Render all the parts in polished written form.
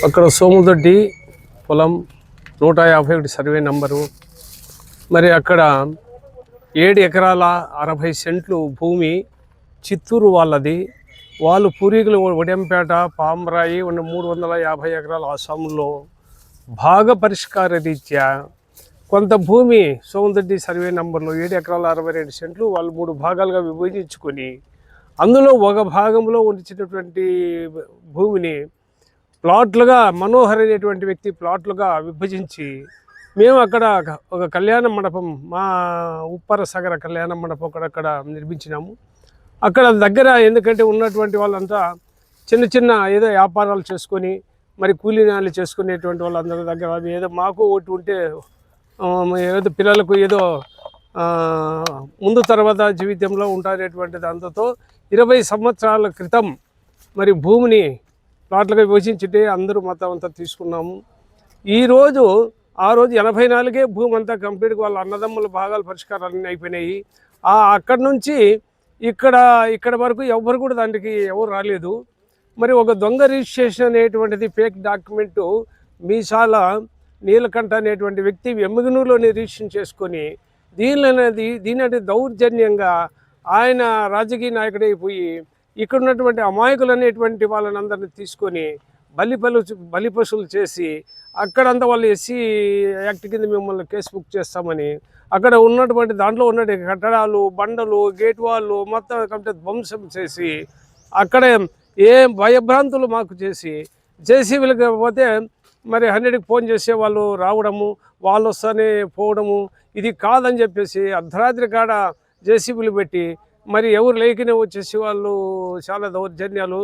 అక్కడ సోముదొడ్డి పొలం 151 survey number. మరి అక్కడ 7 ఎకరాల 60 సెంట్లు భూమి చిత్తూరు వాళ్ళది. వాళ్ళు పూర్వీకులు ఒడెంపేట, పామరాయి ఉన్న 350 ఎకరాల అస్సాంలో భాగ పరిష్కార రీత్యా కొంత భూమి సోముదొడ్డి సర్వే నంబర్లో 7 ఎకరాల 62 సెంట్లు వాళ్ళు 3 భాగాలుగా విభజించుకొని అందులో ఒక భాగంలో ఉంచినటువంటి భూమిని ప్లాట్లుగా మనోహర్ అనేటువంటి వ్యక్తి ప్లాట్లుగా విభజించి మేము అక్కడ ఒక కళ్యాణ మండపం, మా ఉప్పర సాగర కళ్యాణ మండపం అక్కడ నిర్మించినాము. అక్కడ దగ్గర ఎందుకంటే ఉన్నటువంటి వాళ్ళంతా చిన్న చిన్న ఏదో వ్యాపారాలు చేసుకొని మరి కూలీనాలు చేసుకునేటువంటి వాళ్ళందరి దగ్గర ఏదో మాకు ఒకటి ఉంటే ఏదో పిల్లలకు ఏదో ముందు తర్వాత జీవితంలో ఉంటారనేటువంటి దాంతో 20 సంవత్సరాల క్రితం మరి భూమిని ప్లాట్లుగా విభజించితే అందరూ మొత్తం అంతా తీసుకున్నాము. ఆ రోజు 84 భూమి అంతా కంప్లీట్గా వాళ్ళ అన్నదమ్ముల భాగాల పరిష్కారాలన్నీ అయిపోయినాయి. అక్కడి నుంచి ఇక్కడ వరకు ఎవరు కూడా దానికి ఎవరు రాలేదు. మరి ఒక దొంగ రిజిస్ట్రేషన్ అనేటువంటిది ఫేక్ డాక్యుమెంటు మీసాల నీలకంఠ అనేటువంటి వ్యక్తి ఎమ్మిగనూరులోని రిజిస్ట్రేషన్ చేసుకొని దీని దౌర్జన్యంగా ఆయన రాజకీయ నాయకుడైపోయి ఇక్కడ ఉన్నటువంటి అమాయకులు అనేటువంటి వాళ్ళని అందరినీ తీసుకొని బలిపశువులు చేసి అక్కడంతా వాళ్ళు ఎస్సీ యాక్ట్ కింద మిమ్మల్ని కేసు బుక్ చేస్తామని అక్కడ ఉన్నటువంటి దాంట్లో ఉన్నటువంటి కట్టడాలు, బండలు, గేట్ వాళ్ళు మొత్తం కంప్లీట్ ధ్వంసం చేసి అక్కడ భయభ్రాంతులు మాకు చేసి వీళ్ళకి పోతే మరి 100కి ఫోన్ చేసే వాళ్ళు రావడము, వాళ్ళు వస్తేనే పోవడము, ఇది కాదని చెప్పేసి అర్ధరాత్రి కాడ జేసీబీలు పెట్టి మరి ఎవరు లేకనే వచ్చేసి వాళ్ళు చాలా దౌర్జన్యాలు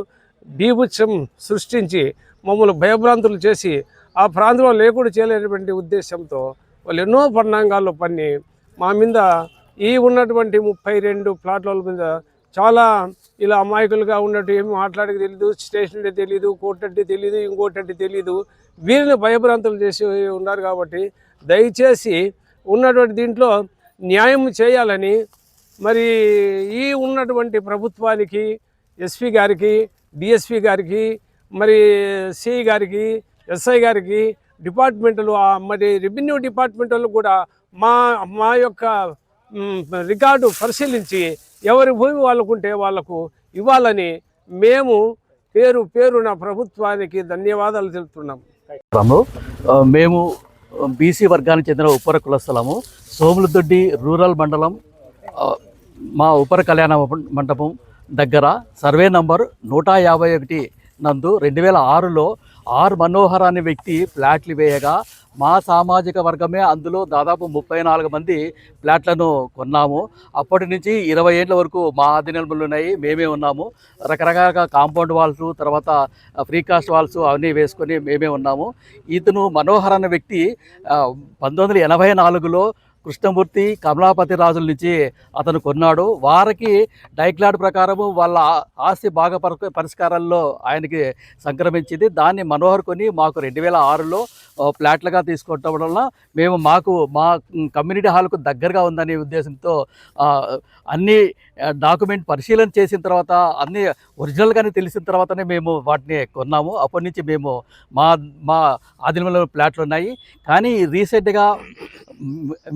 బీభత్సం సృష్టించి మమ్మల్ని భయభ్రాంతులు చేసి ఆ ప్రాంతంలో లేకుండా చేయలేనటువంటి ఉద్దేశంతో వాళ్ళు ఎన్నో పరిణామాలు పన్ని మా మీద ఉన్నటువంటి 32 ప్లాట్ల మీద చాలా ఇలా అమాయకులుగా ఉన్నట్టు ఏమి మాట్లాడక తెలియదు, స్టేషన్ అంటే తెలియదు, కోర్టు అంటే తెలియదు, ఇంకోటి అంటే తెలియదు, వీరిని భయభ్రాంతులు చేసి ఉన్నారు. కాబట్టి దయచేసి ఉన్నటువంటి దీంట్లో న్యాయం చేయాలని మరి ఉన్నటువంటి ప్రభుత్వానికి, ఎస్పీ గారికి, డిఎస్పీ గారికి, మరి సిఐ గారికి, ఎస్ఐ గారికి, డిపార్ట్మెంట్లు మరి రెవెన్యూ డిపార్ట్మెంట్లు కూడా మా యొక్క రికార్డు పరిశీలించి ఎవరి భూమి వాళ్ళకుంటే వాళ్లకు ఇవ్వాలని మేము పేరున ప్రభుత్వానికి ధన్యవాదాలు తెలుపుతున్నాం. మేము బీసీ వర్గానికి చెందిన ఉప్పర కులస్థలము, సోములదొడ్డి రూరల్ మండలం, మా ఉప్పర కళ్యాణ మండపం దగ్గర సర్వే నంబర్ 151 నందు 2006లో మనోహర్ అనే వ్యక్తి ఫ్లాట్లు వేయగా మా సామాజిక వర్గమే అందులో దాదాపు 34 మంది ఫ్లాట్లను కొన్నాము. అప్పటి నుంచి 20 ఏళ్ళ వరకు మా ఆధీనంలో ఉన్నాయి, మేమే ఉన్నాము. రకరకాల కాంపౌండ్ వాల్స్, తర్వాత ఫ్రీ కాస్ట్ వాల్స్ అవన్నీ వేసుకొని మేమే ఉన్నాము. ఇతను మనోహర్ అనే వ్యక్తి 1984లో కృష్ణమూర్తి, కమలాపతి రాజుల నుంచి అతను కొన్నాడు. వారికి డైక్లాడ్ ప్రకారము వాళ్ళ ఆస్తి భాగ పరిష్కారాల్లో ఆయనకి సంక్రమించింది. దాన్ని మనోహర్ కొని మాకు 2006లో ఫ్లాట్లుగా తీసుకోవటం వలన మేము మా కమ్యూనిటీ హాల్కు దగ్గరగా ఉందనే ఉద్దేశంతో అన్ని డాక్యుమెంట్ పరిశీలన చేసిన తర్వాత అన్ని ఒరిజినల్గానే తెలిసిన తర్వాతనే మేము వాటిని కొన్నాము. అప్పటి నుంచి మేము మా ఆధీనంలో ఫ్లాట్లు ఉన్నాయి. కానీ రీసెంట్గా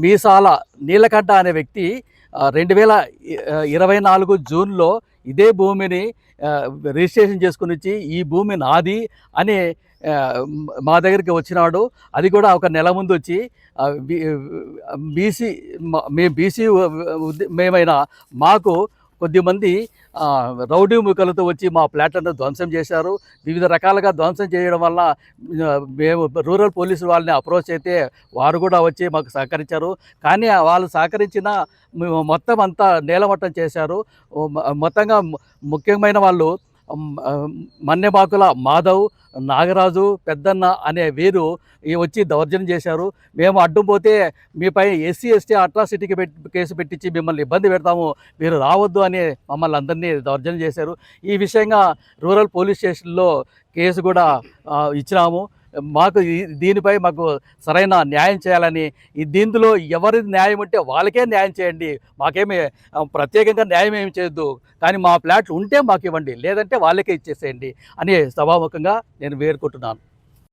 మీసాల నీలకంఠ అనే వ్యక్తి 2024 జూన్లో ఇదే భూమిని రిజిస్ట్రేషన్ చేసుకుని వచ్చి ఈ భూమి నాది అని మా దగ్గరికి వచ్చినాడు. అది కూడా ఒక నెల ముందు వచ్చి బీసీ మేమైనా మాకు కొద్దిమంది రౌడీ ముఖాలతో వచ్చి మా ఫ్లాట్లను ధ్వంసం చేశారు. వివిధ రకాలుగా ధ్వంసం చేయడం వల్ల మేము రూరల్ పోలీసు వాళ్ళని అప్రోచ్ అయితే వారు కూడా వచ్చి మాకు సహకరించారు. కానీ వాళ్ళు సహకరించిన మొత్తం అంతా నేలమట్టం చేశారు. మొత్తంగా ముఖ్యమైన వాళ్ళు మన్నెబాకుల మాధవ్, నాగరాజు, పెద్దన్న అనే వీరు వచ్చి దౌర్జన్యం చేశారు. మేము అడ్డం పోతే మీపై SC/ST అట్రాసిటీకి కేసు పెట్టించి మిమ్మల్ని ఇబ్బంది పెడతాము, మీరు రావద్దు అని మమ్మల్ని అందరినీ దౌర్జన్యం చేశారు. ఈ విషయంగా రూరల్ పోలీస్ స్టేషన్లో కేసు కూడా ఇచ్చినాము. దీనిపై మాకు సరైన న్యాయం చేయాలని, దీంట్లో ఎవరి న్యాయం ఉంటే వాళ్ళకే న్యాయం చేయండి, మాకేమీ ప్రత్యేకంగా న్యాయం ఏమి చేయొద్దు, కానీ మా ఫ్లాట్లు ఉంటే మాకు ఇవ్వండి, లేదంటే వాళ్ళకే ఇచ్చేసేయండి అని సభాముఖంగా నేను వేడుకుంటున్నాను.